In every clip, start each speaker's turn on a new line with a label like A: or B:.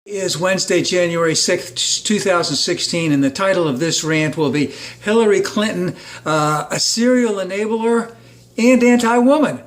A: Is Wednesday, January 6th, 2016, and the title of this rant will be Hillary Clinton, a serial enabler and anti-woman.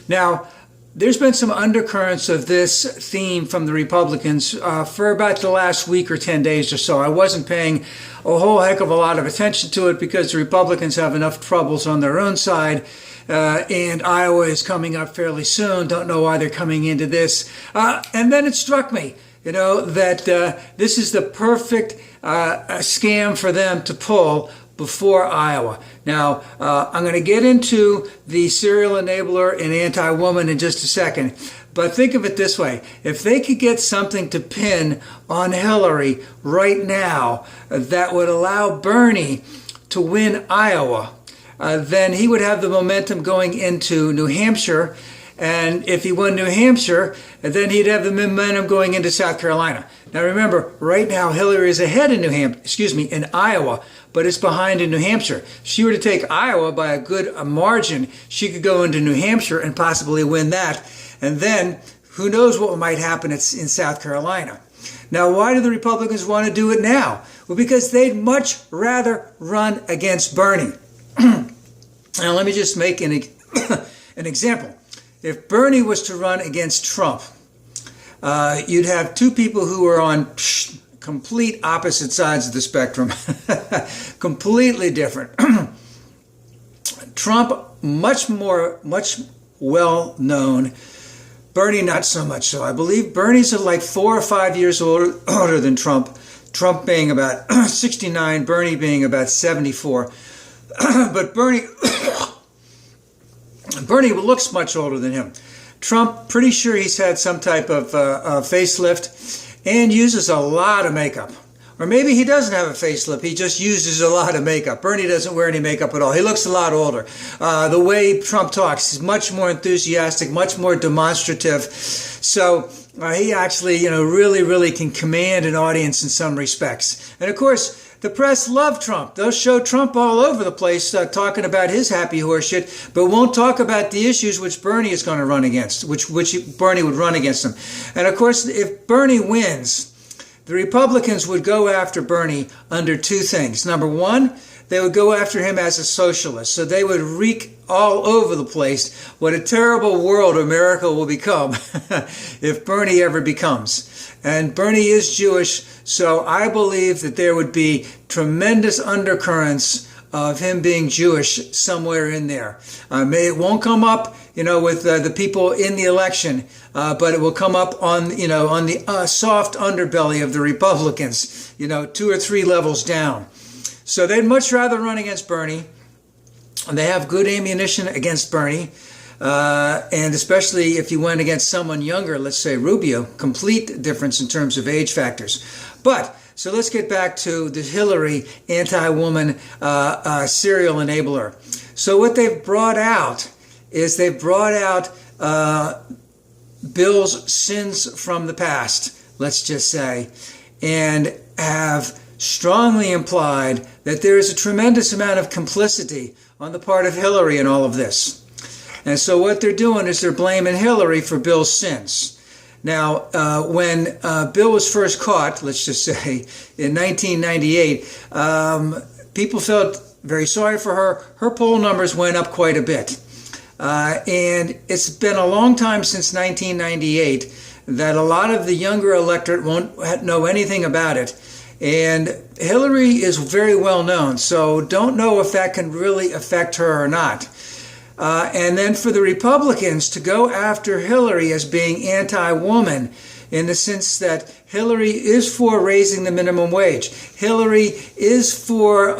A: Now, there's been some undercurrents of this theme from the Republicans for about the last week or 10 days or so. I wasn't paying a whole heck of a lot of attention to it because the Republicans have enough troubles on their own side. And Iowa is coming up fairly soon. Don't know why they're coming into this. And then it struck me, that this is the perfect scam for them to pull before Iowa. Now, I'm going to get into the serial enabler and anti-woman in just a second. But think of it this way. If they could get something to pin on Hillary right now that would allow Bernie to win Iowa, then he would have the momentum going into New Hampshire. And if he won New Hampshire, then he'd have the momentum going into South Carolina. Now remember, right now Hillary is ahead in Iowa, but it's behind in New Hampshire. If she were to take Iowa by a good margin, she could go into New Hampshire and possibly win that. And then who knows what might happen in South Carolina. Now, why do the Republicans want to do it now? Well, because they'd much rather run against Bernie. Now, let me just make an example. If Bernie was to run against Trump, you'd have two people who are on complete opposite sides of the spectrum, completely different. Trump, much well known. Bernie, not so much so. I believe Bernie's like 4 or 5 years older than Trump. Trump being about 69, Bernie being about 74. But Bernie looks much older than him. Trump, pretty sure he's had some type of facelift and uses a lot of makeup. Or maybe he doesn't have a facelift, he just uses a lot of makeup. Bernie doesn't wear any makeup at all. He looks a lot older. The way Trump talks, he's much more enthusiastic, much more demonstrative. So he actually, really can command an audience in some respects. And of course, the press love Trump. They'll show Trump all over the place talking about his happy horse shit, but won't talk about the issues which Bernie is going to run against, which Bernie would run against him. And of course, if Bernie wins, the Republicans would go after Bernie under two things. Number one, they would go after him as a socialist. So they would wreak all over the place what a terrible world America will become if Bernie ever becomes. And Bernie is Jewish, so I believe that there would be tremendous undercurrents of him being Jewish somewhere in there. It won't come up, with the people in the election, but it will come up on the soft underbelly of the Republicans, 2 or 3 levels down. So they'd much rather run against Bernie. They have good ammunition against Bernie. And especially if you went against someone younger, let's say Rubio, complete difference in terms of age factors. But, so let's get back to the Hillary anti-woman serial enabler. So what they've brought out is Bill's sins from the past, let's just say, and have strongly implied that there is a tremendous amount of complicity on the part of Hillary in all of this. And so what they're doing is they're blaming Hillary for Bill's sins. Now, when Bill was first caught, let's just say, in 1998, people felt very sorry for her. Her poll numbers went up quite a bit. And it's been a long time since 1998 that a lot of the younger electorate won't know anything about it. And Hillary is very well known, so don't know if that can really affect her or not. And then for the Republicans to go after Hillary as being anti-woman in the sense that Hillary is for raising the minimum wage. Hillary is for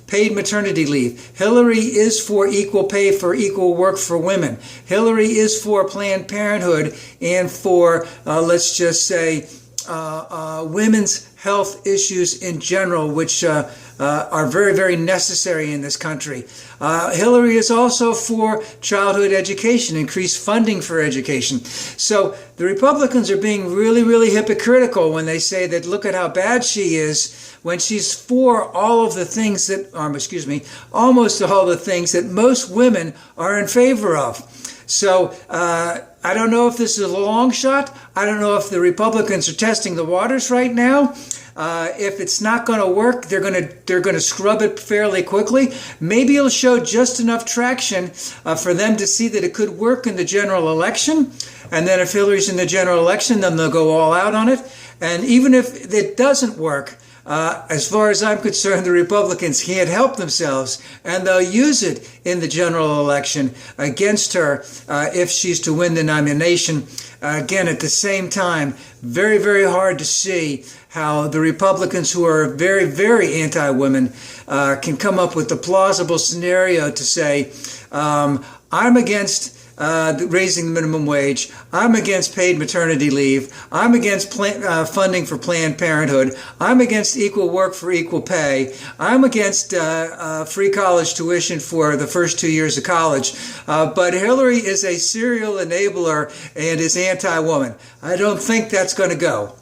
A: paid maternity leave. Hillary is for equal pay for equal work for women. Hillary is for Planned Parenthood and for, let's just say, women's health issues in general, which are very, very necessary in this country. Hillary is also for childhood education, increased funding for education. So the Republicans are being really, really hypocritical when they say that look at how bad she is when she's for all of the things that, almost all the things that most women are in favor of. So I don't know if this is a long shot. I don't know if the Republicans are testing the waters right now. If it's not going to work, they're going to scrub it fairly quickly. Maybe it'll show just enough traction for them to see that it could work in the general election. And then if Hillary's in the general election, then they'll go all out on it. And even if it doesn't work, as far as I'm concerned, the Republicans can't help themselves, and they'll use it in the general election against her if she's to win the nomination. Again, at the same time, very, very hard to see how the Republicans, who are very, very anti-women, can come up with a plausible scenario to say, I'm against raising the minimum wage. I'm against paid maternity leave. I'm against funding for Planned Parenthood. I'm against equal work for equal pay. I'm against free college tuition for the first 2 years of college. But Hillary is a serial enabler and is anti-woman. I don't think that's going to go.